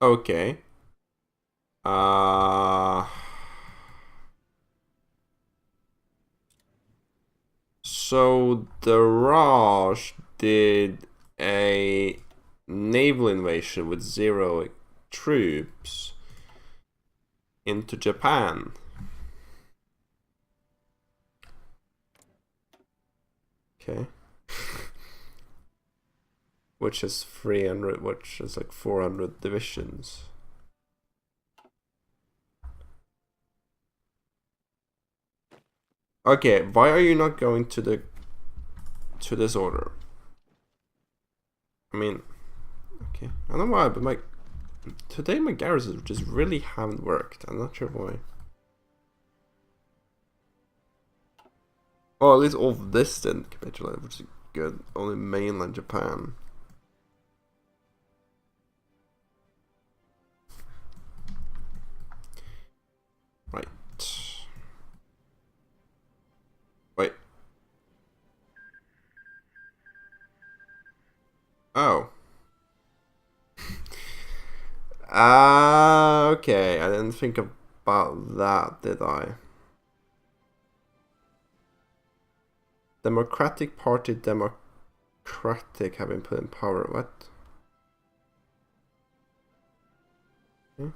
Okay. So the Raj did a naval invasion with 0 troops into Japan. Okay. Which is 300, which is like 400 divisions. Okay, why are you not going to this order? I mean, okay, I don't know why, but today my garrisons just really haven't worked. I'm not sure why. Oh, at least all of this didn't capitulate, which is good. Only mainland Japan. Right. Wait. Oh. Ah, okay. I didn't think about that, did I? Democratic Party Democratic have been put in power. What? Hmm?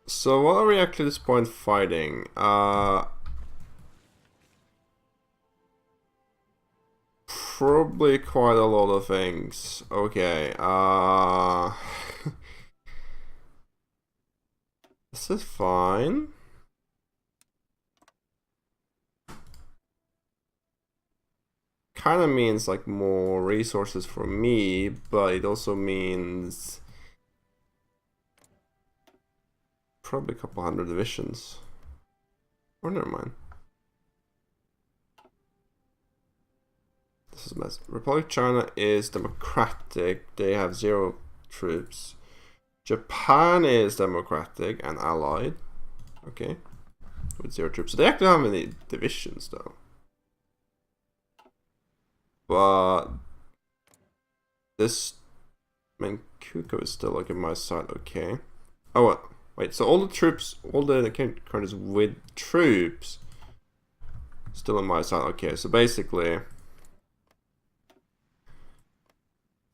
So what are we actually at this point fighting? Probably quite a lot of things. Okay, this is fine. Kind of means like more resources for me, but it also means probably a couple hundred divisions. Or never mind. This is a mess. Republic of China is democratic. They have 0 troops. Japan is democratic and allied. Okay. With 0 troops. So they actually don't have any divisions though. But this Manchukuo is still like in my side. Okay. Oh, what? Wait, so all the troops, all the countries with troops still on my side. Okay, so basically,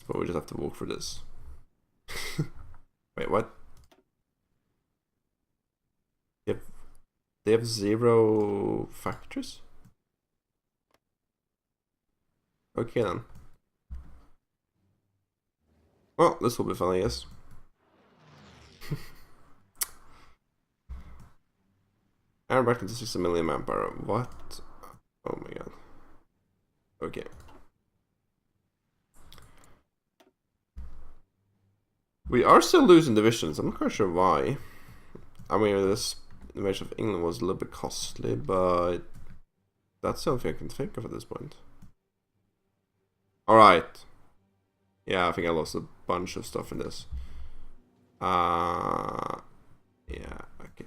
but we just have to walk for this. Wait, what? They have 0 factors? Okay then. Well, this will be fun, I guess. And back into 60 million manpower. What? Oh my god. Okay. We are still losing divisions. I'm not quite sure why. I mean, this invasion of England was a little bit costly, but that's the only thing I can think of at this point. Alright. Yeah, I think I lost a bunch of stuff in this. Yeah, okay.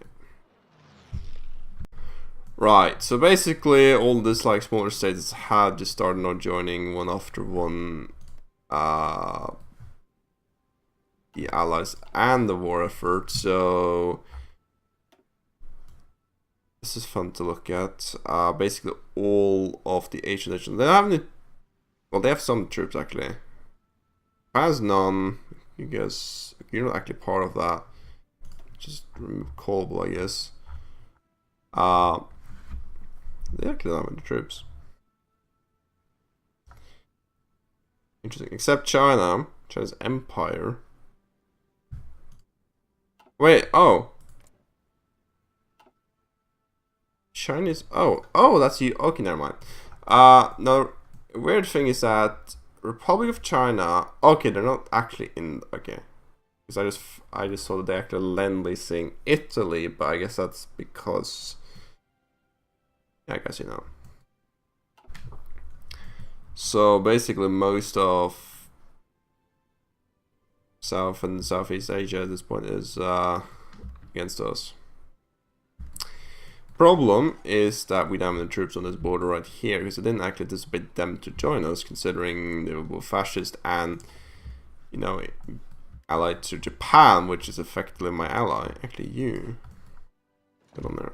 Right, so basically all these like smaller states have just started not joining one after one the Allies and the war effort, so this is fun to look at. Basically all of the Asian nations. They don't have any, well, they have some troops actually. Has none. You guess you're not actually part of that. Just remove callable, I guess. They actually don't have any troops. Interesting. Except China. China's empire. Wait, oh. Chinese. Oh, that's you. Okay, never mind. No. Weird thing is that Republic of China. Okay, they're not actually in. Okay, because I just saw that they actually lend leasing Italy, but I guess that's because. Yeah, I guess you know. So basically, most of South and Southeast Asia at this point is against us. Problem is that we don't have the troops on this border right here, because I didn't actually anticipate them to join us, considering they were fascist and, you know, allied to Japan, which is effectively my ally. Actually, you get on there.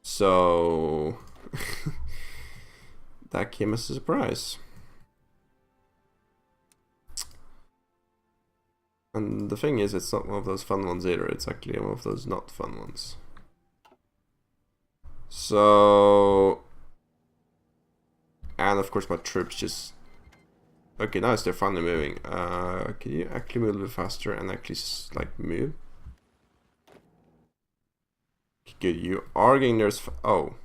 So that came as a surprise. And the thing is, it's not one of those fun ones either. It's actually one of those not fun ones. So, and of course my troops just, okay, nice, they're finally moving. Can you actually move a little bit faster and actually like move? Good, you are getting theirs. Oh.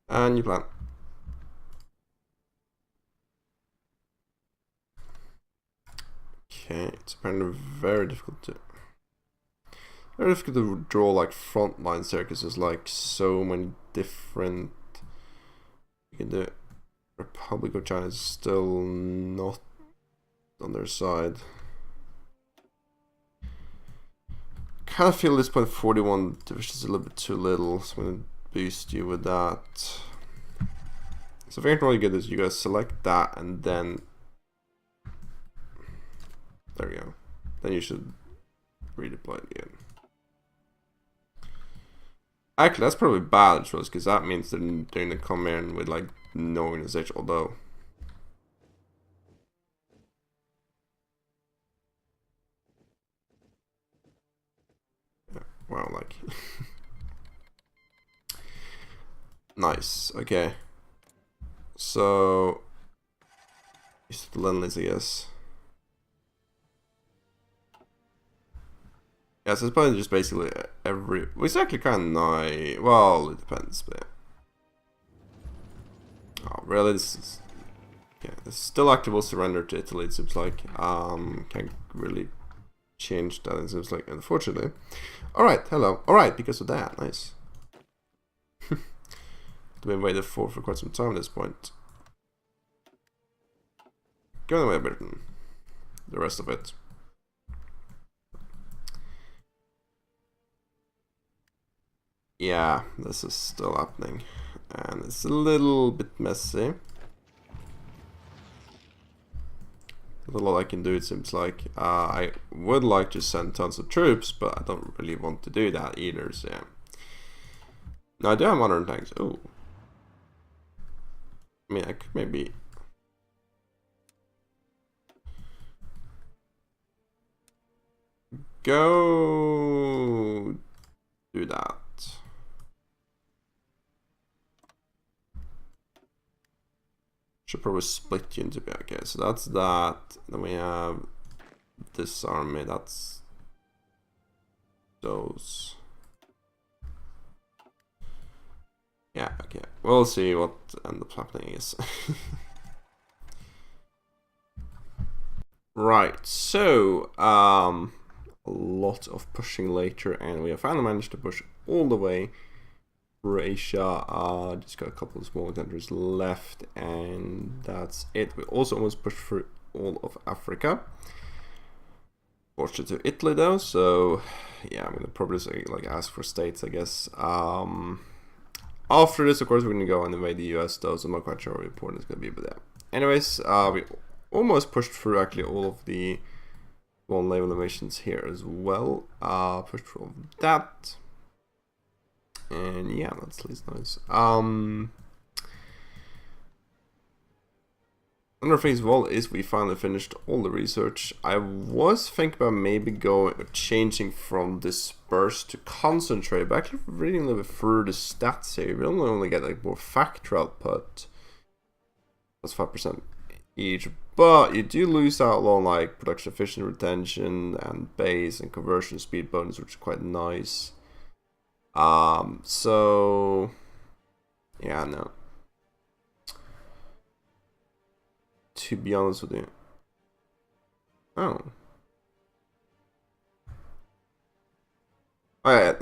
And you plan. Okay, it's apparently very difficult to draw like front lines there, because there's like so many different. You can do it. Republic of China is still not on their side. Kind of feel at this point 41 divisions is a little bit too little, so I'm gonna boost you with that. So very really good is you guys select that and then there we go. Then you should redeploy it again. Actually, that's probably bad for us, because that means they're doing the command with like no organization, although yeah, wow, like nice. Okay, so it's the Lend-Lease, I guess. Yeah, so it's probably just basically every. Well, it's actually kind of nice. Well, it depends, but oh, really? This is, yeah, it's still active surrender to Italy. It seems like can't really change that. It seems like, unfortunately. All right, hello. All right, because of that, nice. We've been waiting for quite some time at this point. Go away, Britain. The rest of it. Yeah, this is still happening, and it's a little bit messy. There's a lot I can do, it seems like. I would like to send tons of troops, but I don't really want to do that either, so yeah. Now I do have modern tanks. Oh, I mean, I could maybe go do that. Should probably split you into, okay, so that's that. Then we have this army, that's those. Yeah, okay, we'll see what ends up happening is. Right, so a lot of pushing later, and we have finally managed to push all the way through Asia. Just got a couple of small countries left, and that's it. We also almost pushed through all of Africa. Fortunate to Italy though, so yeah, I'm gonna probably say, like, ask for states, I guess. After this, of course, we're gonna go and invade the US though, so I'm not quite sure how important it's gonna be, but yeah. Anyways, we almost pushed through actually all of the small naval invasions here as well. Pushed through all of that. And yeah, that's at least nice. Another thing as well is we finally finished all the research. I was thinking about maybe changing from disperse to concentrate, but actually reading a little bit through the stats here, we don't only get like more factor output. That's 5% each, but you do lose out on like production efficiency, retention, and base and conversion speed bonus, which is quite nice. So yeah, no. To be honest with you. Oh. Oh yeah,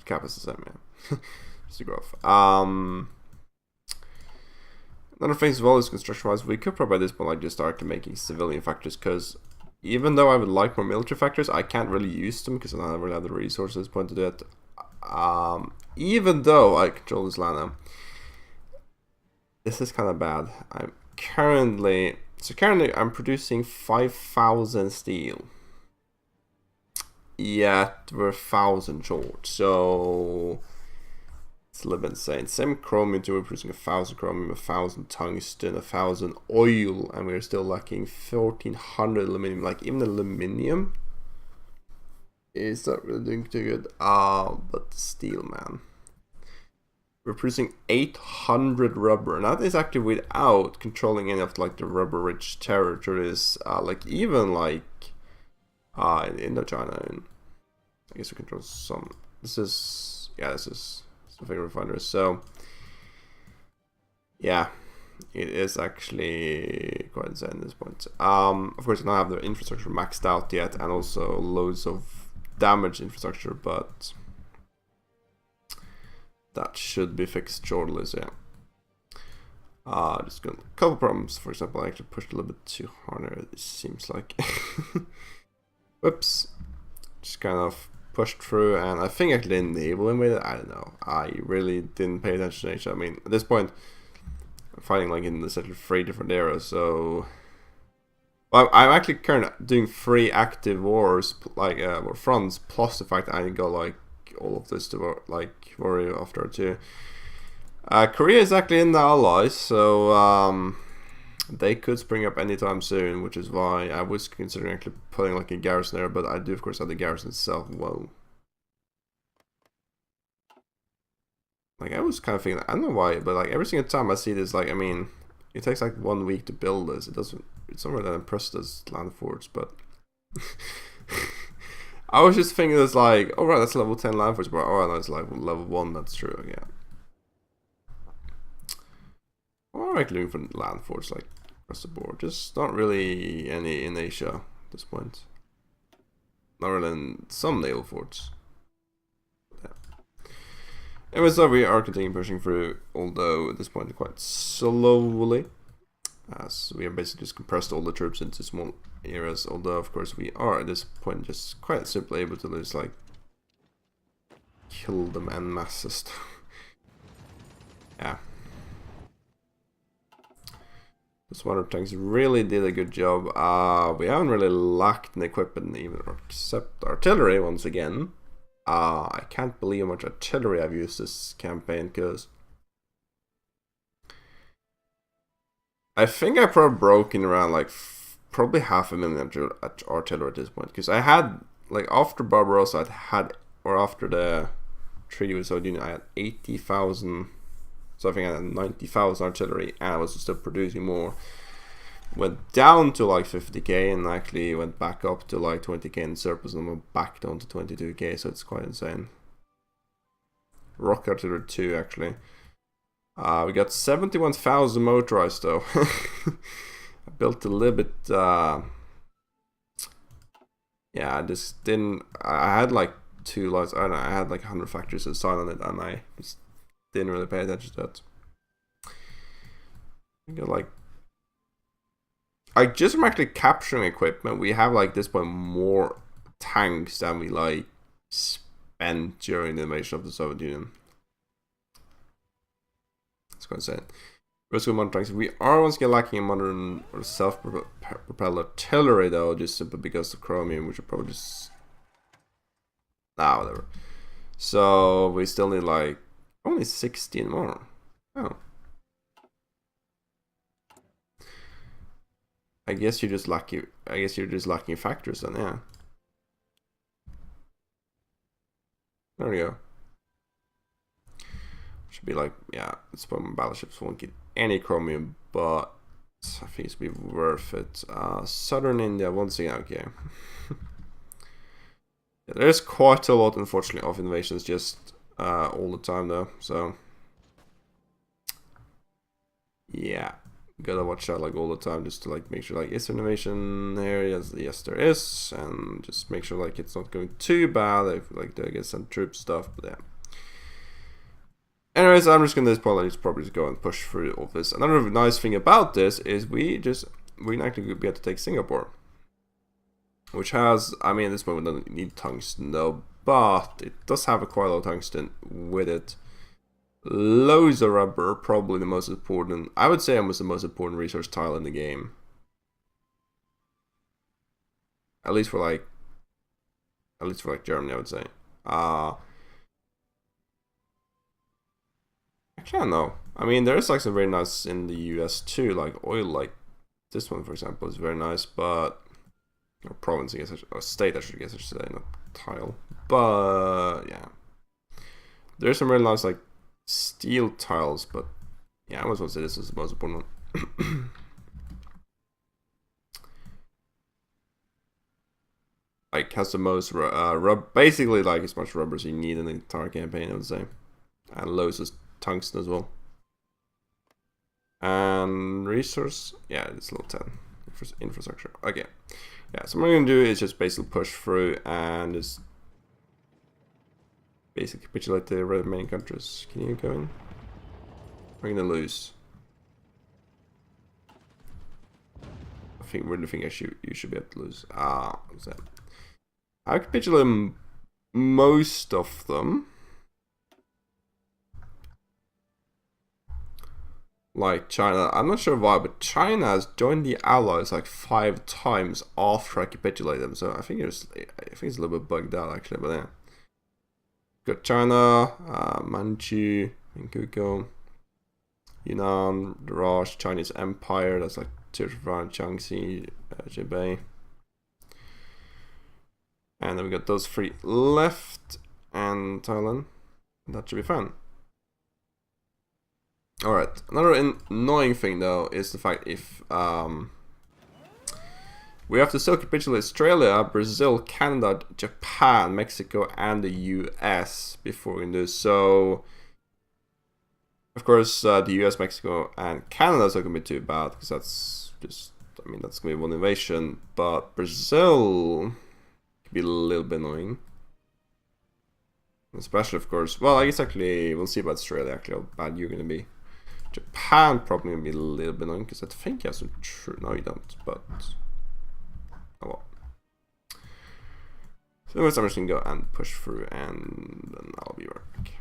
cap is the same, man. the growth. Another thing as well is construction-wise, we could probably at this point like just start making civilian factories, because even though I would like more military factories, I can't really use them because I don't really have the resources at this point to do it. Even though I control this land now. This is kind of bad. I'm currently I'm producing 5,000 steel. Yet we're 1,000 short, so it's a little bit insane. Same chromium too, we're producing 1,000 chromium, 1,000 tungsten, 1,000 oil, and we're still lacking 1,400 aluminum. Like even aluminum is not really doing too good. But steel, man. We're producing 800 rubber, and that is actually without controlling any of like the rubber-rich territories, like even like in Indochina. And I guess we control some. This is something refineries. So yeah, it is actually quite insane at this point. Of course, I don't have the infrastructure maxed out yet, and also loads of damaged infrastructure, but that should be fixed shortly. So yeah, just got a couple problems. For example, I actually pushed a little bit too hard. It seems like. Whoops, just kind of pushed through, and I think actually enable invaded. I don't know. I really didn't pay attention to Asia. I mean, at this point, I'm fighting like in essentially 3 different eras. So, well, I'm actually currently doing 3 active wars, like or fronts, plus the fact that I got like all of this to like worry after too. Korea is actually in the allies, so they could spring up anytime soon, which is why I was considering actually putting like a garrison there, but I do of course have the garrison itself. Whoa. Like I was kind of thinking, I don't know why, but like every single time I see this, like I mean, it takes like 1 week to build this. It's not really that impressed as land forts, but I was just thinking it's like, oh right, that's level 10 land forts, but oh no, it's like level 1. That's true, yeah. Or actually looking for land forts like across the board. Just not really any in Asia at this point. Not really in some naval forts. Yeah. Anyway, so we are continuing pushing through, although at this point quite slowly, as we have basically just compressed all the troops into small areas. Although of course we are at this point just quite simply able to just like kill them en masse. Yeah. This water tanks really did a good job. We haven't really lacked in equipment even, except artillery once again. I can't believe how much artillery I've used this campaign, because I think I probably broke in around like probably 500,000 artillery at this point, because I had like after Barbarossa or after the treaty with Saudi Union I had 80,000. So I think I had 90,000 artillery, and I was still producing more. Went down to like 50k, and actually went back up to like 20k in surplus, and went back down to 22k. So it's quite insane. Rock artillery 2 actually. We got 71,000 motorized though. I built a little bit. Yeah, I just didn't. I had like 2 lines. I don't know. I had like 100 factories inside on it, and I just didn't really pay attention to that. I got like, just from actually capturing equipment, we have like this point more tanks than we like spent during the invasion of the Soviet Union. That's quite insane. Let's go modern tanks. We are once again lacking in modern or self-propelled artillery though, just simply because of chromium, which are probably just whatever. So we still need like only 16 more. Oh. I guess you're just lucky. I guess you're just lacking factors then, yeah. There we go. Should be like, yeah, it's probably battleships won't get any chromium, but I think it's be worth it. Southern India once again, okay. Yeah, there's quite a lot, unfortunately, of invasions just all the time though, so yeah, gotta watch out like all the time just to like make sure like is there an invasion here? Yes there is, and just make sure like it's not going too bad if like they get some troop stuff. But yeah, Anyways, I'm just gonna probably just go and push through all this. Another nice thing about this is we can actually get to take Singapore, which has, I mean, at this point we don't need tungsten though, but it does have quite a lot of tungsten with it. Loads of rubber, probably the most important. I would say almost the most important resource tile in the game. At least for like Germany, I would say. Actually, I don't know. I mean, there is like some very nice in the US too, like oil, like this one for example is very nice, but or province, I guess, or state, I should say, not tile. But yeah, there's some really nice like steel tiles, but yeah, I almost want to say this is the most important one. Like has the most basically like as much rubber as you need in the entire campaign, I would say, and loads of tungsten as well. And resource, yeah, it's level 10 infrastructure. Okay, yeah. So what I'm gonna do is just basically push through and just basically capitulate the remaining countries. Can you go in? We're gonna lose. I really think you should be able to lose. What's that? I capitulate most of them. Like China, I'm not sure why, but China has joined the Allies like 5 times after I capitulate them. So I think it's a little bit bugged out actually, but yeah. Got China, Manchu, Manchukuo, Yunnan, the Raj, Chinese Empire. That's like Sichuan, Jiangxi, Hebei. And then we got those 3 left, and Thailand. That should be fun. Alright, another annoying thing though is the fact if we have to still capitulate Australia, Brazil, Canada, Japan, Mexico, and the US before we can do so. Of course, the US, Mexico, and Canada is not going to be too bad because that's just, I mean, that's going to be one invasion, but Brazil could be a little bit annoying. Especially, of course, well, I guess actually, we'll see about Australia actually, how bad you're going to be. Japan probably gonna be a little bit annoying because I think you have some true. No, you don't, but oh well. So, anyways, I'm just gonna go and push through, and then I'll be right back.